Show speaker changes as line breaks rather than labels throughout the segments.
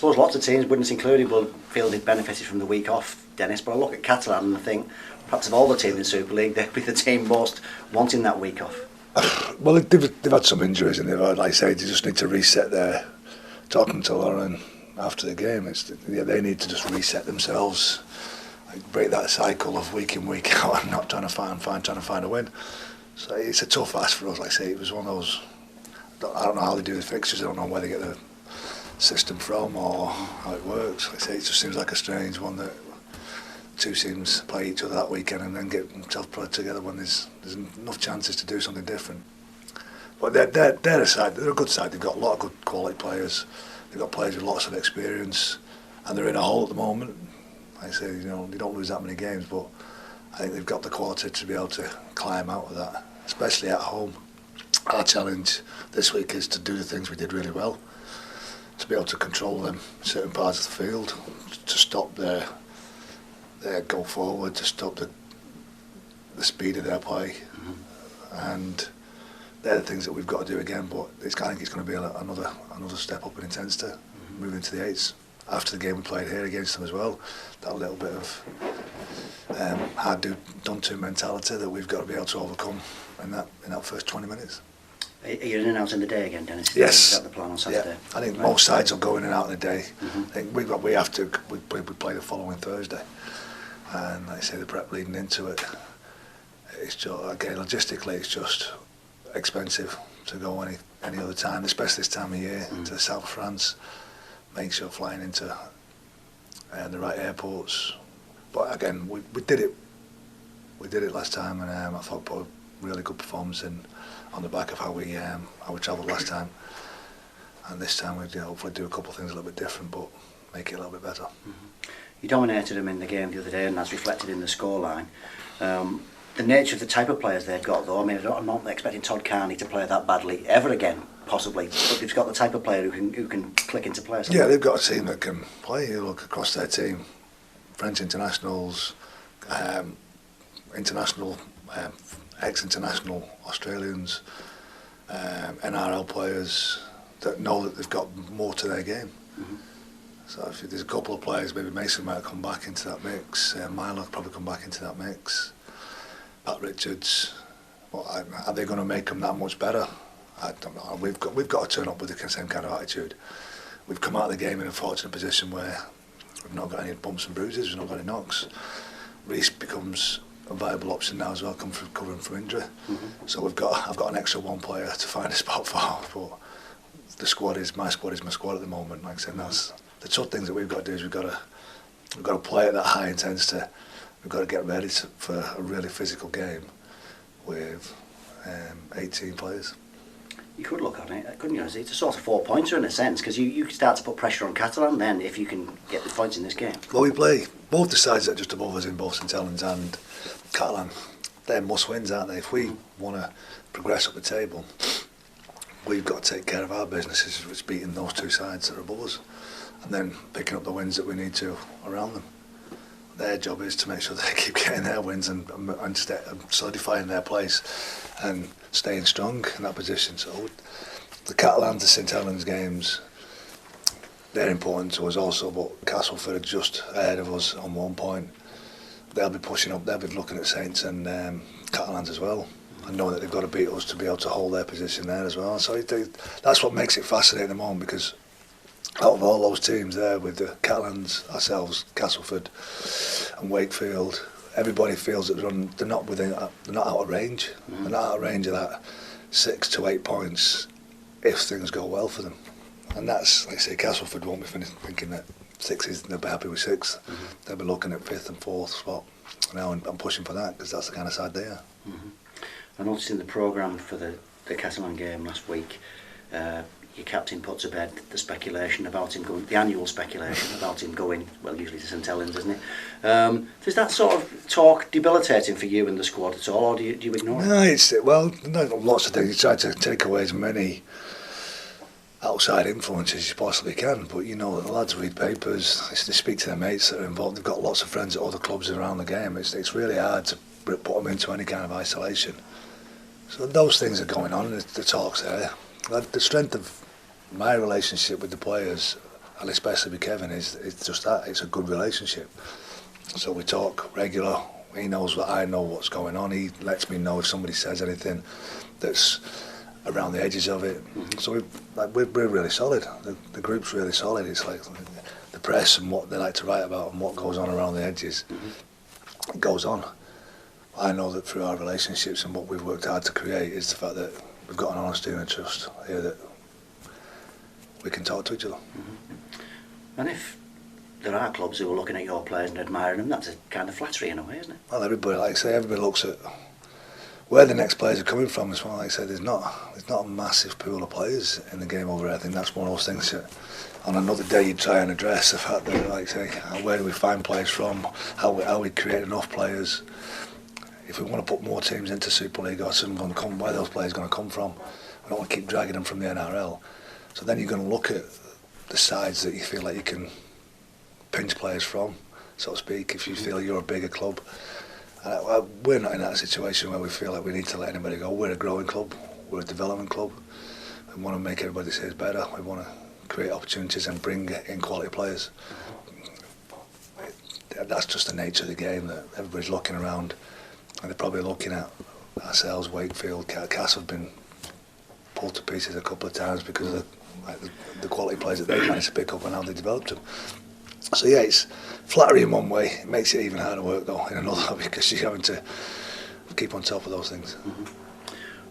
suppose lots of teams, Widnes included, will feel they've benefited from the week off, Denis, but I look at Catalan and I think perhaps of all the teams in Super League, they'll be the team most wanting that week off.
Well, they've had some injuries and they've had, like I say, they just need to reset their... Talking to Lauren after the game, they need to just reset themselves, like break that cycle of week in, week out and not trying to find a win. So it's a tough ask for us, like I say, it was one of those... I don't know how they do the fixtures, I don't know where they get the system from or how it works. Like I say, it just seems like a strange one that two teams play each other that weekend and then get themselves put together when there's enough chances to do something different. But they're a side, they're a good side, they've got a lot of good quality players, they've got players with lots of experience and they're in a hole at the moment. Like I say, you know, they don't lose that many games, but I think they've got the quality to be able to climb out of that, especially at home. Our challenge this week is to do the things we did really well, to be able to control them certain parts of the field, to stop their go forward, to stop the speed of their play, and they're the things that we've got to do again. But I think it's going to be another step up in intensity, moving to the eights. After the game we played here against them as well, that little bit of hard done to mentality that we've got to be able to overcome in that first 20 minutes.
Are you in and out in the day again, Denis?
Yes.
Is that the plan on Saturday?
Yeah. I think most sides will go in and out in the day. I think we play the following Thursday, and like I say, the prep leading into it, it's just, again, logistically it's just expensive to go any other time, especially this time of year, to the south of France. Make sure flying into the right airports. But again, we did it last time, and I thought put a really good performance in on the back of how we travelled last time. And this time we'd hopefully do a couple of things a little bit different, but make it a little bit better.
You dominated them in the game the other day, and that's reflected in the scoreline. The nature of the type of players they've got, though, I mean, I'm not expecting Todd Carney to play that badly ever again, possibly, but they've got the type of player who can click into players.
Yeah, they've got a team that can play. You look across their team, French internationals, international, ex-international Australians, NRL players that know that they've got more to their game. So if there's a couple of players, maybe Mason might come back into that mix, Milo will probably come back into that mix, Pat Richards. Well, are they going to make them that much better? I don't know. We've got to turn up with the same kind of attitude. We've come out of the game in a fortunate position where we've not got any bumps and bruises, we've not got any knocks. Reece becomes a viable option now as well, covering from injury. So I've got an extra one player to find a spot for, but the squad is my squad at the moment. Like I said, that's the tough things that we've got to do is we've got to play at that high intensity. We've got to get ready for a really physical game with 18 players.
You could look on it, couldn't you? It's a sort of 4-pointer in a sense, because you can start to put pressure on Catalan then if you can get the points in this game.
Well, we play both the sides that are just above us in both St Helens and Catalan. They're must-wins, aren't they? If we want to progress up the table, we've got to take care of our businesses, which is beating those two sides that are above us, and then picking up the wins that we need to around them. Their job is to make sure they keep getting their wins and solidifying their place and staying strong in that position. So the Catalans, the St Helens games, they're important to us also, but Castleford are just ahead of us on 1 point. They'll be pushing up, they'll be looking at Saints and Catalans as well, and knowing that they've got to beat us to be able to hold their position there as well. So that's what makes it fascinating at the moment, because out of all those teams there, with the Catalans, ourselves, Castleford and Wakefield, everybody feels that they're not out of range. They're not out of range of that 6 to 8 points if things go well for them. And that's, like I say, Castleford won't be thinking that 6 they'll be happy with 6. They'll be looking at 5th and 4th spot now, and I'm pushing for that because that's the kind of side they are.
I noticed in the programme for the Catalan game last week, your captain put to bed the speculation about him going, the annual speculation about him going, well, usually to St Helens, isn't it? Does that sort of talk debilitating for you and the squad at all, or do you ignore it?
No, lots of things. You try to take away as many outside influences as you possibly can, but you know that the lads read papers, they speak to their mates that are involved, they've got lots of friends at other clubs around the game. It's really hard to put them into any kind of isolation. So those things are going on, the talk's there. The strength of my relationship with the players and especially with Kevin, it's just that, it's a good relationship. So we talk regular, he knows that I know what's going on, he lets me know if somebody says anything that's around the edges of it. So we're really solid, the group's really solid. It's like the press and what they like to write about and what goes on around the edges, it goes on. I know that through our relationships and what we've worked hard to create is the fact that we've got an honesty and a trust here that we can talk to each other.
And if there are clubs who are looking at your players and admiring them, that's a kind of flattery in a way, isn't it?
Well, everybody, like I say, everybody looks at where the next players are coming from as well. Like I said, there's not a massive pool of players in the game over here. I think that's one of those things that on another day you try and address the fact that, like I say, where do we find players from, how we create enough players. If we want to put more teams into Super League or something going to come, where are those players going to come from? We don't want to keep dragging them from the NRL. So then you're going to look at the sides that you feel like you can pinch players from, so to speak, if you feel you're a bigger club. We're not in that situation where we feel like we need to let anybody go. We're a growing club, we're a development club. We want to make everybody say it's better. We want to create opportunities and bring in quality players. That's just the nature of the game, that everybody's looking around and they're probably looking at ourselves. Wakefield, Cass have been pulled to pieces a couple of times because of the quality players that they've managed to pick up and how they developed them. So yeah, it's flattery in one way. It makes it even harder work though in another, because you're having to keep on top of those things.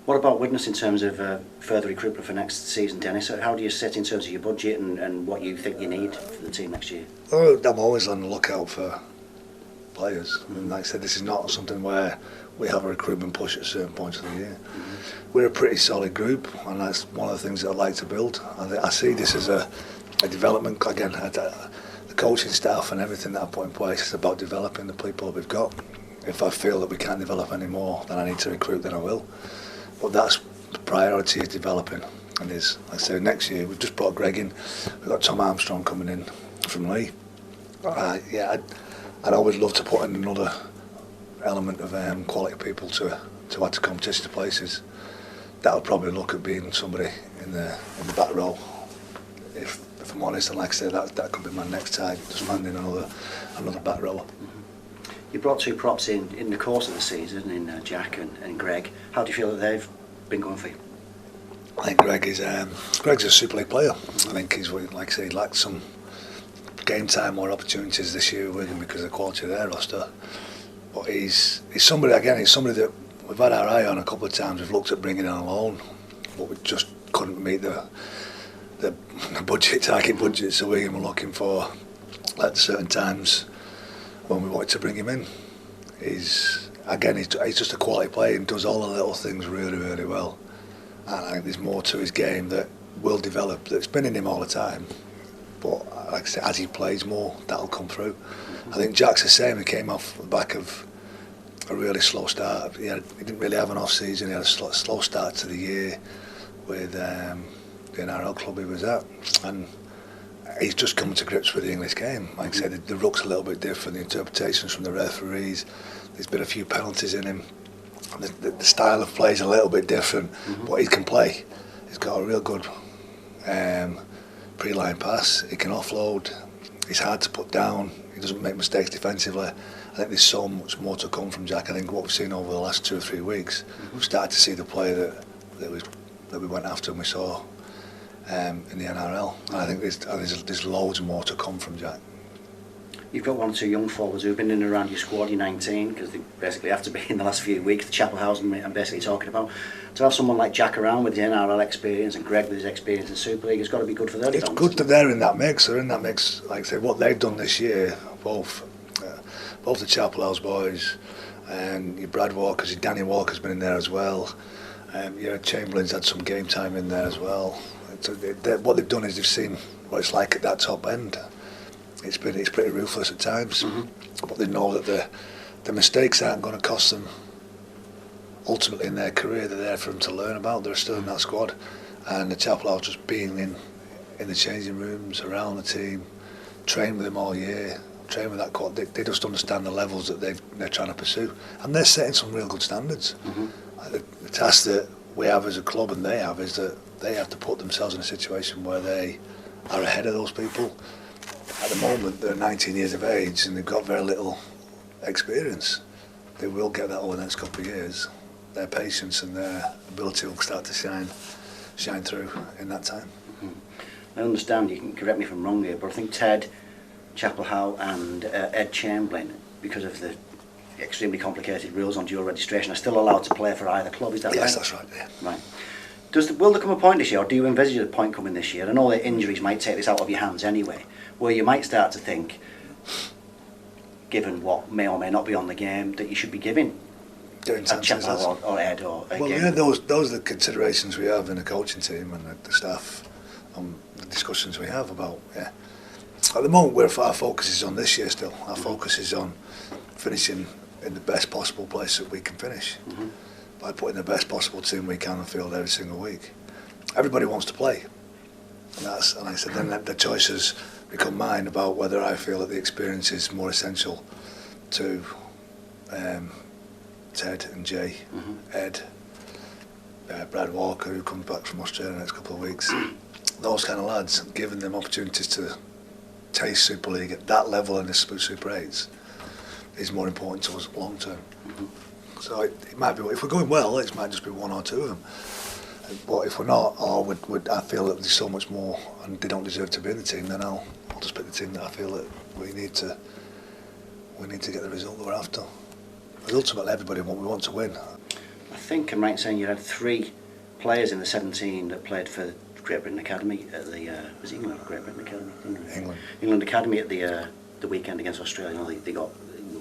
What about Widnes in terms of further recruitment for next season, Denis? How do you set in terms of your budget and what you think you need for the team next year?
Well, I'm always on the lookout for players. And like I said, this is not something where we have a recruitment push at certain points of the year. We're a pretty solid group, and that's one of the things that I'd like to build. I see this as a development. Again, the coaching staff and everything that I put in place is about developing the people that we've got. If I feel that we can't develop any more, then I need to recruit, then I will. But that's the priority, is developing. And like I say, next year we've just brought Greg in. We've got Tom Armstrong coming in from Lee. I'd always love to put in another element of quality people to add to competition to places. That would probably look at being somebody in the back row. If I'm honest, and like I said, that could be my next target, just finding another back rower.
You brought two props in the course of the season, in Jack and Greg. How do you feel that they've been going for you?
I think Greg's a Super League player. I think he's, like I say, he lacked some game time or opportunities this year with him because of the quality of their roster. But he's somebody that we've had our eye on a couple of times. We've looked at bringing in on loan, but we just couldn't meet the target budget. So we were looking for at certain times when we wanted to bring him in. He's just a quality player and does all the little things really, really well. And I think there's more to his game that will develop, that's been in him all the time. But like I said, as he plays more, that'll come through. I think Jack's the same. He came off the back of a really slow start. He didn't really have an off season. He had a slow start to the year with the NRL club he was at, and he's just coming to grips with the English game. Like I said, the ruck's a little bit different. The interpretations from the referees. There's been a few penalties in him. The style of play is a little bit different, but he can play. He's got a real good pre-line pass. He can offload. He's hard to put down. He doesn't make mistakes defensively. I think there's so much more to come from Jack. I think what we've seen over the last 2 or 3 weeks, we've started to see the player that we went after and we saw in the NRL. And I think there's loads more to come from Jack.
You've got 1 or 2 young forwards who've been in and around your squad, your 19, because they basically have to be in the last few weeks. The Chapelhouse I'm basically talking about. To have someone like Jack around with the NRL experience and Greg with his experience in Super League, it's got to be good for their development.
It's good that they're in that mix. They're in that mix. Like I say, what they've done this year, both the Chapelhouse boys, and your Brad Walker's, your Danny Walker's been in there as well. Your Chamberlain's had some game time in there as well. What they've done is they've seen what it's like at that top end. It's pretty ruthless at times, but they know that the mistakes aren't going to cost them ultimately in their career. They're there for them to learn about. They're still in that squad, and the Chapel just being in the changing rooms, around the team, train with them all year, train with that quad. They just understand the levels that they're trying to pursue, and they're setting some real good standards. The task that we have as a club and they have is that they have to put themselves in a situation where they are ahead of those people. At the moment, they're 19 years of age and they've got very little experience. They will get that over the next couple of years. Their patience and their ability will start to shine through in that time.
I understand, you can correct me if I'm wrong here, but I think Ted Chapel-Howe and Ed Chamberlain, because of the extremely complicated rules on dual registration, are still allowed to play for either club, is that right?
Yes, that's right, yeah.
Right. Will there come a point this year, or do you envisage a point coming this year? I know that injuries might take this out of your hands anyway, where you might start to think, given what may or may not be on the game, that you should be giving a Chapel or Ed or a
well,
game.
yeah, those are the considerations we have in the coaching team and the staff, the discussions we have about, yeah. At the moment, our focus is on this year still. Our focus is on finishing in the best possible place that we can finish. By putting the best possible team we can on the field every single week. Everybody wants to play. And I said, then the choices become mine about whether I feel that the experience is more essential to Ted and Jay, Ed, Brad Walker, who comes back from Australia in the next couple of weeks. Those kind of lads, giving them opportunities to taste Super League at that level in the Super 8s is more important to us long term. So it might be, if we're going well, it might just be one or two of them. But if we're not, or I feel that there's so much more and they don't deserve to be in the team, then I'll just pick the team that I feel that we need to get the result that we're after. But ultimately, everybody we want to win.
I think I'm right in saying you had 3 players in the 17 that played for Great Britain Academy at the was it England or Great Britain Academy? England Academy at the weekend against Australia. They got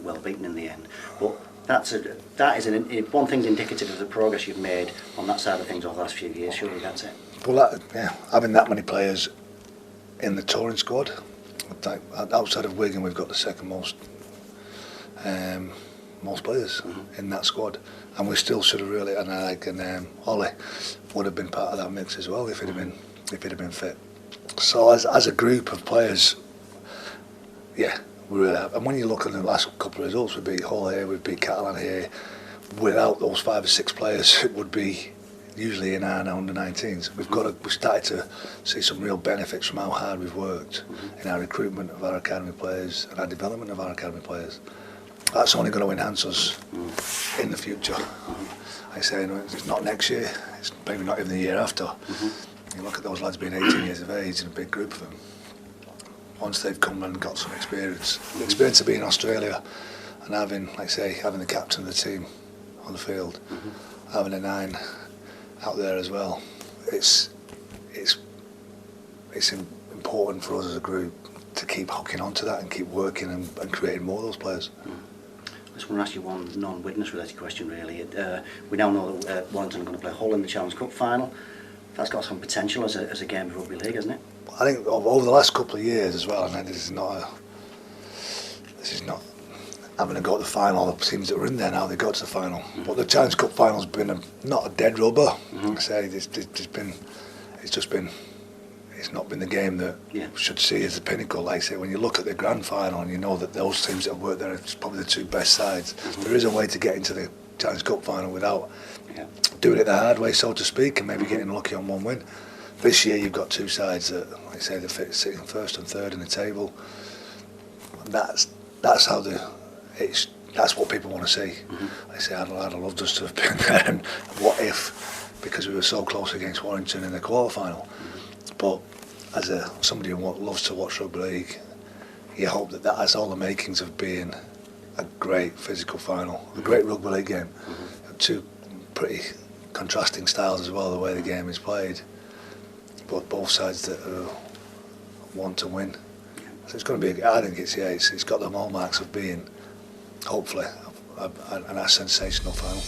well beaten in the end, but that is one thing's indicative of the progress you've made on that side of things over the last few years. Surely that's it.
Well, having that many players in the touring squad, outside of Wigan, we've got the second most players in that squad, and we still should have really. And Ollie would have been part of that mix as well if he'd have been fit. So as a group of players, yeah. We really have. And when you look at the last couple of results, we beat Hull here, we beat Catalan here. Without those 5 or 6 players, it would be usually in our under-19s. We've started to see some real benefits from how hard we've worked in our recruitment of our academy players and our development of our academy players. That's only going to enhance us in the future. I say, it's not next year, it's maybe not even the year after. You look at those lads being 18 years of age and a big group of them. Once they've come and got some experience, the experience of being in Australia and having the captain of the team on the field, having a 9 out there as well, it's important for us as a group to keep hooking onto that and keep working and creating more of those players.
I just want to ask you one non-Widnes related question really. We now know that Warrington are going to play Hull in the Challenge Cup final. That's got some potential as a game of rugby league, hasn't it?
I think over the last couple of years as well, and this is not having to go to the final. The teams that were in there now, they got to the final. But the Challenge Cup final's been not a dead rubber. I say it's not been the game that we should see as the pinnacle. Like I say, when you look at the grand final and you know that those teams that have worked there are probably the 2 best sides. There is a way to get into the Challenge Cup final without doing it the hard way, so to speak, and maybe getting lucky on one win. This year you've got 2 sides that, like I say, they're sitting first and third in the table. And that's how that's what people want to see. I say I'd have loved us to have been there, and what if, because we were so close against Warrington in the quarter-final. But as somebody who loves to watch rugby league, you hope that has all the makings of being a great physical final, a great rugby league game. 2 pretty contrasting styles as well, the way the game is played. But both sides that want to win. So it's going to be. I think it's got the hallmarks of being, hopefully, a sensational final.